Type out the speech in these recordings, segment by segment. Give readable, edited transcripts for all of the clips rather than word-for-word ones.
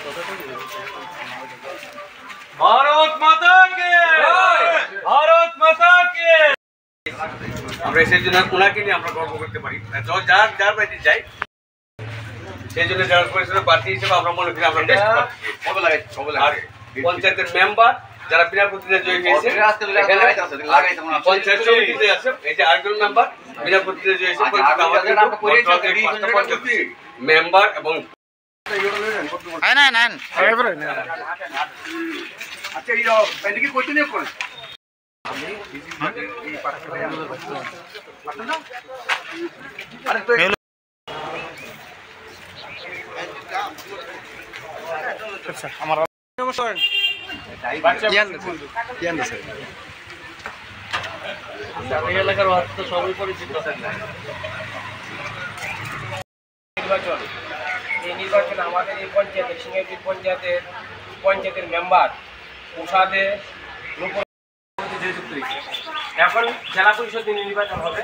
भारत माता के भारत माता के আমরা সেই জন্য ওনাকে নিয়ে আমরা গর্ব করতে পারি। যার যার বাড়িতে যাই সেই জন্য জেলা পরিষদের প্রার্থী হিসেবে আমরা মনে করি আমরা পঞ্চায়েতের মেম্বার যারা বিনা প্রতিনিধিত্বে জয়ী হয়েছে, পঞ্চায়েত সমিতিতে আছে এই যে আরেকজন মেম্বার বিনা প্রতিনিধিত্বে জয়ী হয়েছে, মেম্বার এবং এলাকার তো সবই পরিচিত। এই নির্বাচনে আমাদের এই পঞ্চায়েতের সিংহেরপুর পঞ্চায়েতের মেম্বার প্রসাদে এখন জেলা পরিষদের নির্বাচন হবে।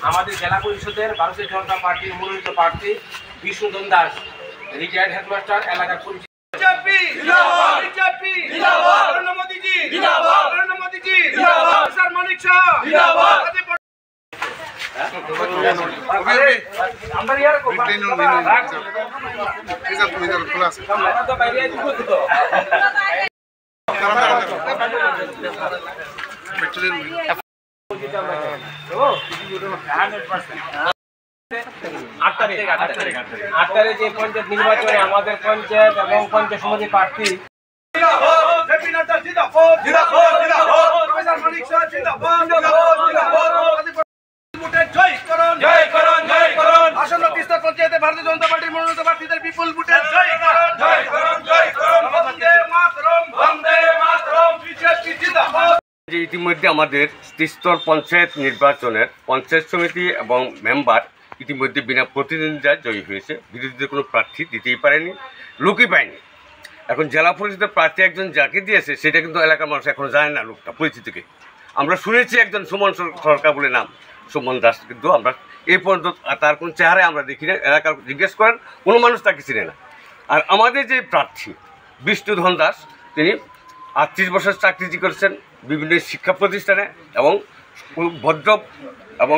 আমাদের জেলা পরিষদের ভারতীয় জনতা পার্টির মনোনীত প্রার্থী বিষ্ণুধন দাস, রিটায়ার্ড হেডমাস্টার, এলাকার পরিচিত। আট তারিখে যে পঞ্চায়েত নির্বাচনে আমাদের পঞ্চায়েত এবং পঞ্চায়েত সমিতি প্রার্থী পঞ্চায়েতে ভারতীয় জনতা পার্টির মনোনীত প্রার্থীদের বিপুল ভোটে যে ইতিমধ্যে আমাদের ত্রিস্তর পঞ্চায়েত নির্বাচনের পঞ্চায়েত সমিতি এবং মেম্বার ইতিমধ্যে বিনা প্রতিদ্বন্দ্বিতায় জয়ী হয়েছে। বিরোধীদের কোনো প্রার্থী দিতেই পারেনি, লোকই পায়নি। এখন জেলা পরিষদের প্রার্থী একজন যাকে দিয়েছে সেটা কিন্তু এলাকার মানুষ এখনো জানে না লোকটা পরিচিতিকে। আমরা শুনেছি একজন সুমন সরকার বলে নাম, সুমন দাস, কিন্তু আমরা এই পর্যন্ত তার কোনো চেহারায় আমরা দেখি না। এলাকার জিজ্ঞেস করেন কোনো মানুষ তাকে চিনে না। আর আমাদের যে প্রার্থী বিষ্ণুধন দাস, তিনি 38 বছর চাকরি করেছেন বিভিন্ন শিক্ষা প্রতিষ্ঠানে এবং ভদ্র এবং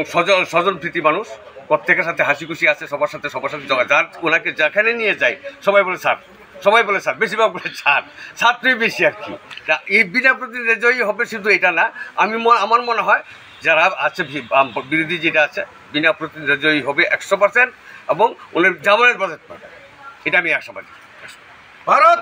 স্বজনপ্রীতি মানুষ, প্রত্যেকের সাথে হাসি খুশি আছে, সবার সাথে যার ওনাকে যেখানে নিয়ে যায় সবাই বলে স্যার, বেশিরভাগ বলে ছাত্রই বেশি আর কি। এই বিনা প্রতিনিধিত্বে জয়ী হবে শুধু এটা না, আমার মনে হয় যারা আছে বিরোধী যেটা আছে বিনা প্রতিনিধিত্বে জয়ী হবে 100% এবং উনি জামানত বাজেট পাবে, এটা আমি আশাবাদী। ভারত